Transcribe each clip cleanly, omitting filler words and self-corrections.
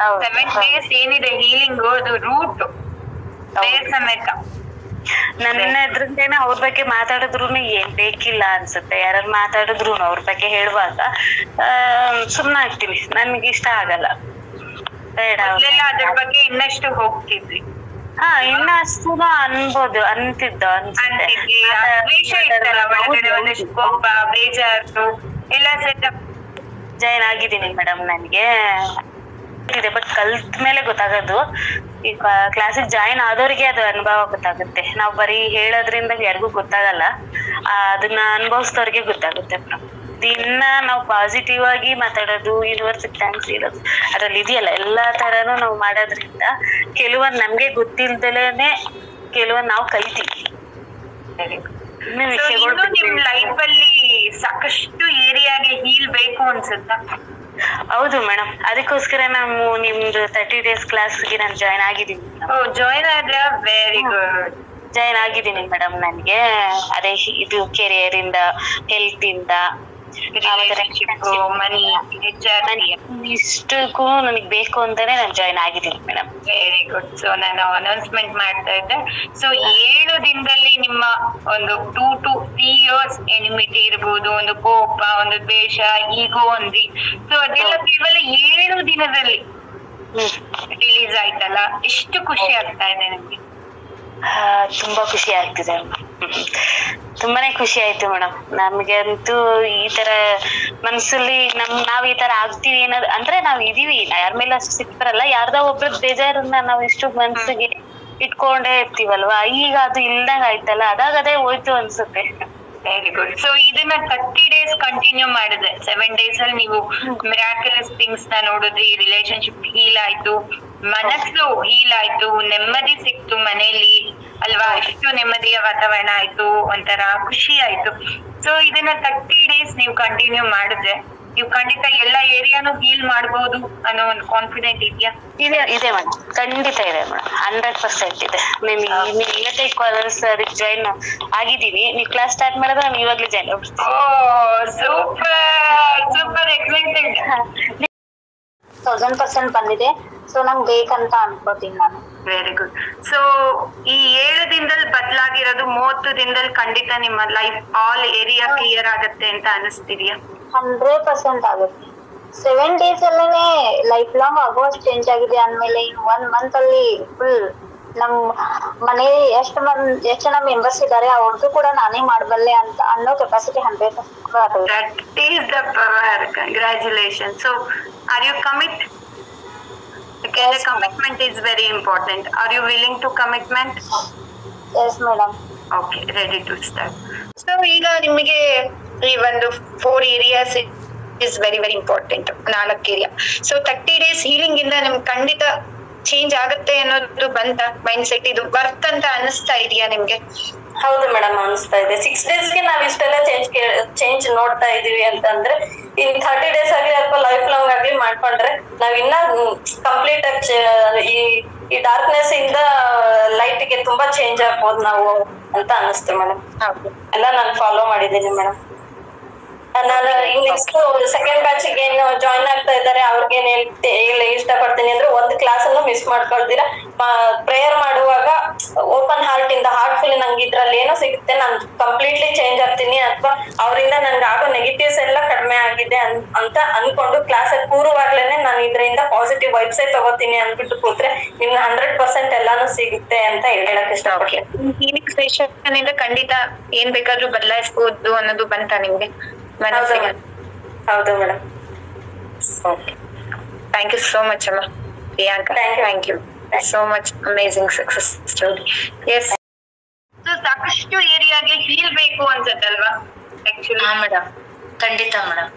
7 days ಏನಿದೆ healing ಅದು root ಸಮೇತ. ನನ್ನ ಎದ್ರಿಂದೇನೆ ಅವ್ರ ಬಗ್ಗೆ ಮಾತಾಡಿದ್ರು ಏನ್ ಬೇಕಿಲ್ಲ ಅನ್ಸುತ್ತೆ. ಯಾರು ಮಾತಾಡಿದ್ರು ಅವ್ರ ಬಗ್ಗೆ ಹೇಳುವಾಗ ಸುಮ್ನೆ ಆಗ್ತೀನಿ, ನನ್ಗೆ ಇಷ್ಟ ಆಗಲ್ಲ. ಬೇಡ, ಅದ್ರ ಬಗ್ಗೆ ಇನ್ನಷ್ಟು ಹೋಗ್ತಿದ್ವಿ. ಇನ್ನಷ್ಟು ಅನ್ಬೋದು, ಅಂತಿದ್ದ ಕೋಪ ಬೇಜಾರು ಎಲ್ಲ ಸೆಟಪ್ ಜಾಯಿನ್ ಆಗಿದ್ದೀನಿ ಮೇಡಮ್. ನನ್ಗೆ ಇದೆ, ಬಟ್ ಕಲ್ತ ಮೇಲೆ ಗೊತ್ತಾಗೋದು. ಈಗ ಕ್ಲಾಸಿಗೆ ಜಾಯಿನ್ ಆದವ್ರಿಗೆ ಅದು ಅನುಭವ ಗೊತ್ತಾಗುತ್ತೆ. ನಾವ್ ಬರೀ ಹೇಳೋದ್ರಿಂದ ಯಾರಿಗೂ ಗೊತ್ತಾಗಲ್ಲ, ಅದನ್ನ ಅನುಭವಿಸಿದವ್ರಿಗೆ ಗೊತ್ತಾಗುತ್ತೆ ಮೇಡಮ್. ದಿನ ನಾವು ಪಾಸಿಟಿವ್ ಆಗಿ ಮಾತಾಡೋದು, ಯೂನಿವರ್ಸಿಟಿ ಥ್ಯಾಂಕ್ಸ್ ಹೇಳೋದು, ಅದ್ರಲ್ಲಿ ಇದೆಯಲ್ಲ ಎಲ್ಲಾ ತರನು ನಾವು ಮಾಡೋದ್ರಿಂದ ಕೆಲವೊಂದ್ ನಮ್ಗೆ ಗೊತ್ತಿಲ್ದಲೇನೆ ಕೆಲವೊಂದ್ ನಾವು ಕಲಿತೀವಿ. ನಿಮ್ ಲೈಫ್ ಅಲ್ಲಿ ಸಾಕಷ್ಟು ಏರಿಯಾಗೆ ಹೀಲ್ ಬೇಕು ಅನ್ಸುತ್ತಾ? ಹೌದು ಮೇಡಮ್, ಅದಕ್ಕೋಸ್ಕರ ನಾವು ನಿಮ್ದು 30 days ಕ್ಲಾಸ್ಗೆ ನಾನು ಜಾಯಿನ್ ಆಗಿದ್ದೀನಿ. ಜಾಯಿನ್ ಆದ್ರೆ ವೆರಿ ಗುಡ್. ಜಾಯಿನ್ ಆಗಿದ್ದೀನಿ ಮೇಡಮ್. ನನ್ಗೆ ಅದೇ ಇದು ಕೆರಿಯರ್ ಇಂದ, ಹೆಲ್ತ್ ಇಂದ, ಮನಿ, ಇಷ್ಟಕ್ಕೂ ನನಗೆ ಬೇಕು ಅಂತಾನೆ ನಾನು ಜಾಯಿನ್ ಆಗಿದ್ದೀನಿ ಮೇಡಮ್. Very good. ಸೊ ನಾನು ಅನೌನ್ಸ್ಮೆಂಟ್ ಮಾಡ್ತಾ ಇದ್ದೆ. ಸೊ 7 ದಿನದಲ್ಲಿ ನಿಮ್ಮ ಒಂದು 2 to 3 years ಎನಿಮಿಟಿ ಇರ್ಬೋದು, ಒಂದು ಕೋಪ, ಒಂದು ದ್ವೇಷ, ಈಗೋ ಅಂದ್ರಿ. ಸೊ ಅದೆಲ್ಲ ಕೇವಲ 7 ದಿನದಲ್ಲಿ ರಿಲೀಸ್ ಆಯ್ತಲ್ಲ, ಎಷ್ಟು ಖುಷಿ ಆಗ್ತಾ ಇದೆ ನನಗೆ. ತುಂಬಾ ಖುಷಿ ಆಗ್ತಿದೆ, ತುಂಬಾನೇ ಖುಷಿ ಆಯ್ತು ಮೇಡಮ್. ನಮ್ಗೆ ಅಂತೂ ಈ ತರ ಮನ್ಸಲ್ಲಿ ನಾವ್ ಈ ತರ ಆಗ್ತೀವಿ ಅನ್ನೋದು ಅಂದ್ರೆ ನಾವ್ ಇದೀವಿ, ಯಾರ ಮೇಲೆ ಅಷ್ಟು ಸಿಕ್ತಾರಲ್ಲ, ಯಾರ್ದೋ ಒಬ್ರದ್ ಬೇಜಾರನ್ನ ನಾವ್ ಎಷ್ಟು ಮನ್ಸಿಗೆ ಇಟ್ಕೊಂಡೇ ಇರ್ತೀವಲ್ವಾ. ಈಗ ಅದು ಇಲ್ದಂಗ ಆಯ್ತಲ್ಲ, ಅದೇ ಹೋಯ್ತು ಅನ್ಸುತ್ತೆ. Very good. ಸೊ ಇದನ್ನ 30 days ಕಂಟಿನ್ಯೂ ಮಾಡಿದ್ರೆ 7 days ಅಲ್ಲಿ ನೀವು ಮಿರಾಕಲಸ್ ಥಿಂಗ್ಸ್ ನ ನೋಡಿದ್ರಿ, ರಿಲೇಶನ್ಶಿಪ್ ಹೀಲ್ ಆಯ್ತು, ಮನಸ್ಸು ಹೀಲ್ ಆಯ್ತು, ನೆಮ್ಮದಿ ಸಿಕ್ತು ಮನೇಲಿ ಅಲ್ವಾ, ಎಷ್ಟು ನೆಮ್ಮದಿಯ ವಾತಾವರಣ ಆಯ್ತು, ಒಂಥರ ಖುಷಿ ಆಯ್ತು. ಸೊ ಇದನ್ನ 30 days ನೀವು ಕಂಟಿನ್ಯೂ ಮಾಡಿದ್ರೆ ನೀವು ಖಂಡಿತ ಎಲ್ಲ ಏರಿಯಾನು ಹೀಲ್ ಮಾಡಬಹುದು ಅನ್ನೋ ಒಂದು ಕಾನ್ಫಿಡೆಂಟ್ ಇದೆಯಾ? ಇದೆ ಮೇಡಮ್, ಖಂಡಿತ ಇದೆ ಮೇಡಮ್, 100% ಇದೆ. ಇವತ್ತೇ ಅದಕ್ಕೆ ಜಾಯಿನ್ ಆಗಿದ್ದೀನಿ. ನೀವು ಕ್ಲಾಸ್ ಸ್ಟಾರ್ಟ್ ಮಾಡಿದ್ರೆ ನಾನು ಇವಾಗ್ಲೇ ಜಾಯಿನ್ ಆಗ್ಬಿಡ್ತೀನಿ. Super excited. 1000% ಬಂದಿದೆ. ಸೊ ನಂಗೆ ಬೇಕಂತ ಅನ್ಕೋತೀನಿ ನಾನು. Very good. ಸೊ ಈ 7 ದಿನದಲ್ಲಿ ಬದಲಾಗಿರೋದು 30 ದಿನದಲ್ಲಿ ಖಂಡಿತ ನಿಮ್ಮ ಲೈಫ್ ಆಲ್ ಏರಿಯಾ ಕ್ಲಿಯರ್ ಆಗತ್ತೆ ಅಂತ ಅನಿಸ್ತಿದ್ಯಾ? 100% ಆಗುತ್ತೆ. 7 days ಅಲ್ಲೇನೆ ಲೈಫ್ ಲಾಂಗ್ ಆಗೋಷ್ಟು ಚೇಂಜ್ ಆಗಿದೆ ಅಂದ್ಮೇಲೆ ಇನ್ನು 1 month ಅಲ್ಲಿ ಫುಲ್ ನಮ್ ಮನೆ ಎಷ್ಟು ಜನ ಮೆಂಬರ್ಸ್ ಇದ್ದಾರೆ ಅವ್ರದ್ದು ಕೂಡ ನಾನೇ ಮಾಡಬಲ್ಲೆ ಅಂತ ಅನ್ನೋ capacity 100%. That is the power. Congratulations. So are you commit? Okay, yes, the commitment is very important. Are you willing to commitment? Yes madam. Okay, ready to start. So ಈಗ ನಿಮಗೆ ಈ ಒಂದು 4 areas is very very important. 4 area. So 30 days healing ಇಂದ ನಿಮ್ಗೆ ಖಂಡಿತ change ಆಗುತ್ತೆ ಅನ್ನೋದು ಬಂತ ಮೈಂಡ್ ಸೆಟ್, ಇದು ವರ್ತ್ ಅಂತ ಅನಿಸ್ತಾ ಇದೆಯಾ ನಿಮ್ಗೆ? ಹೌದು ಮೇಡಮ್, ಅನಿಸ್ತಾ ಇದೆ. 6 daysಗೆ ನಾವ್ ಇಷ್ಟೆಲ್ಲ ಚೇಂಜ್ ನೋಡ್ತಾ ಇದೀವಿ ಅಂತಂದ್ರೆ ಇನ್ 30 days ಆಗ್ಲಿ ಅಥವಾ ಲೈಫ್ ಲಾಂಗ್ ಆಗ್ಲಿ ಮಾಡ್ಕೊಂಡ್ರೆ ನಾವ್ ಇನ್ನ ಕಂಪ್ಲೀಟ್ ಆಗಿ ಈ ಡಾರ್ಕ್ನೆಸ್ ಇಂದ ಲೈಟ್ ಗೆ ತುಂಬಾ ಚೇಂಜ್ ಆಗ್ಬೋದು ನಾವು ಅಂತ ಅನಿಸ್ತು ಮೇಡಮ್. ಎಲ್ಲ ನಾನು ಫಾಲೋ ಮಾಡಿದ್ದೀನಿ ಮೇಡಮ್. ನಾನು ನೆಕ್ಸ್ಟ್ ಸೆಕೆಂಡ್ ಬ್ಯಾಚ್ ಗೆ ಏನು ಜಾಯಿನ್ ಆಗ್ತಾ ಇದ್ದಾರೆ ಅವ್ರಿಗೇನ್ ಇಷ್ಟಪಡ್ತೀನಿ ಅಂದ್ರೆ ಒಂದು ಕ್ಲಾಸ್ ಅನ್ನು ಮಿಸ್ ಮಾಡ್ಕೊಳ್ತೀರಾ. ಪ್ರೇಯರ್ ಮಾಡುವಾಗ ಓಪನ್ ಹಾರ್ಟ್ ಇಂದ ಹಾರ್ಟ್ಫುಲ್ ನಂಗೆ ಇದ್ರಲ್ಲಿ ಏನೋ ಸಿಗುತ್ತೆ, ನಾನು ಕಂಪ್ಲೀಟ್ಲಿ ಚೇಂಜ್ ಆಗ್ತೀನಿ ಅಥವಾ ಅವರಿಂದ ನನ್ಗೆ ಆಗೋ ನೆಗೆಟಿವ್ಸ್ ಎಲ್ಲ ಕಡಿಮೆ ಆಗಿದೆ ಅಂತ ಅನ್ಕೊಂಡು ಕ್ಲಾಸ್ ಅಲ್ಲಿ ಕೂರುವಾಗ್ಲೇನೆ ನಾನು ಇದರಿಂದ ಪಾಸಿಟಿವ್ ವೈಬ್ಸೇ ತಗೋತೀನಿ ಅಂದ್ಬಿಟ್ಟು ಕೂತ್ರೆ ನಿಮ್ಗೆ 100% ಎಲ್ಲಾನು ಸಿಗುತ್ತೆ ಅಂತ ಹೇಳಕ್ ಇಷ್ಟಪಡ್ತೀನಿ. ಹೀಲಿಂಗ್ ಸೆಷನ್ ಇಂದ ಖಂಡಿತ ಏನ್ ಬೇಕಾದ್ರೂ ಬದಲಾಯಿಸಬಹುದು ಅನ್ನೋದು ಬಂತ ನಿಮ್ಗೆ ಮನಸ್ಸಿಗೆ? ಹೌದು madam. Okay, thank you so much ಅಮ್ಮ Priyanka. Thank you so much. Amazing success story. Yes, so ಸಾಕಷ್ಟು ಏರಿಯಾಗೆ ಹೀಲ್ ಬೇಕು ಅನ್ಸತ್ತಲ್ವಾ ಆಕ್ಚುಲಿ? ಮೇಡಮ್, ಖಂಡಿತ ಮೇಡಮ್.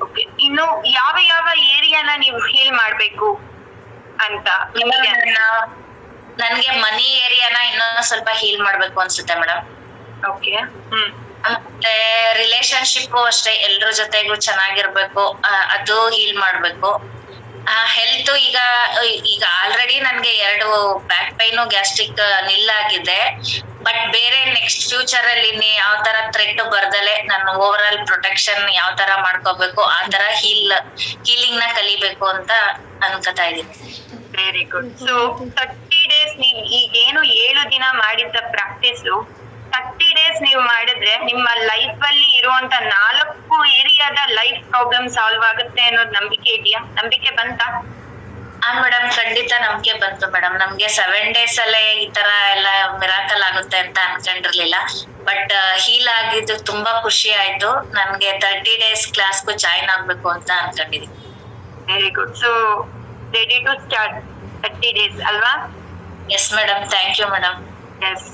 ಓಕೆ, ಇನ್ನು ಯಾವ ಯಾವ ಏರಿಯಾನ ನೀವು ಹೀಲ್ ಮಾಡ್ಬೇಕು ಅಂತ ನನ್ಗೆ ಮನಿ ಏರಿಯಾನ ಇನ್ನೂ ಸ್ವಲ್ಪ ಹೀಲ್ ಮಾಡ್ಬೇಕು ಅನ್ಸುತ್ತೆ ಮೇಡಮ್. ಓಕೆ. ಮತ್ತೆ ರಿಲೇಶನ್ಶಿಪ್ ಅಷ್ಟೇ, ಎಲ್ರ ಜೊತೆಗೂ ಚೆನ್ನಾಗಿರ್ಬೇಕು, ಅದು ಹೀಲ್ ಮಾಡ್ಬೇಕು. ಹೆಲ್ತ್ ಈಗ ಆಲ್ರೆಡಿ ನನ್ಗೆ 2 ಬ್ಯಾಕ್ ಪೈನು ಗ್ಯಾಸ್ಟ್ರಿಕ್ ನಿಲ್ಲಾಗಿದೆ. ಬಟ್ ಬೇರೆ ನೆಕ್ಸ್ಟ್ ಫ್ಯೂಚರ್ ಅಲ್ಲಿ ಯಾವ ತರ ಥ್ರೆಟ್ ಬರ್ದಲೆ ನಾನು ಓವರ್ ಆಲ್ ಪ್ರೊಟೆಕ್ಷನ್ ಯಾವ ತರ ಮಾಡ್ಕೋಬೇಕು ಆ ತರ ಹೀಲಿಂಗ್ ನ ಕಲಿಬೇಕು ಅಂತ ಅನ್ಕೋತಾ ಇದೀನಿ. Very good. ಸೊ 30 ಡೇಸ್ ನೀವ್ ಈಗೇನು 7 ದಿನ ಮಾಡಿದ್ದ ಪ್ರಾಕ್ಟೀಸ್ 30 ಡೇಸ್ ನೀವು ಮಾಡಿದ್ರೆ ನಿಮ್ಮ ಲೈಫ್ ಅಲ್ಲಿ ಇರುವಂತ 4 ಏರಿಯಾದ ಲೈಫ್ ಪ್ರಾಬ್ಲಮ್ ಸಾಲ್ವ್ ಆಗುತ್ತೆ ಅನ್ನೋದು ನಂಬಿಕೆ ಇದೆಯಾ? ನಂಬಿಕೆ ಬಂತಾ? ಮೇಡಮ್ ಖಂಡಿತ ನಂಬಿಕೆ ಬಂತು ಮೇಡಮ್. ನಮ್ಗೆ 7 days ಅಲ್ಲೇ ಈ ತರ ಎಲ್ಲ ಮಿರಾಕಲ್ ಆಗುತ್ತೆ ಅಂತ ಅನ್ಕೊಂಡಿರ್ಲಿಲ್ಲ. ಬಟ್ ಹೀಲ್ ಆಗಿದ್ದು ತುಂಬಾ ಖುಷಿ ಆಯ್ತು. ನನ್ಗೆ 30 days ಕ್ಲಾಸ್ಗೂ ಜಾಯಿನ್ ಆಗ್ಬೇಕು ಅಂತ ಅನ್ಕೊಂಡಿದೀನಿ. Very good. So ready to start 30 days ಅಲ್ವಾ? Yes madam, thank you madam. S.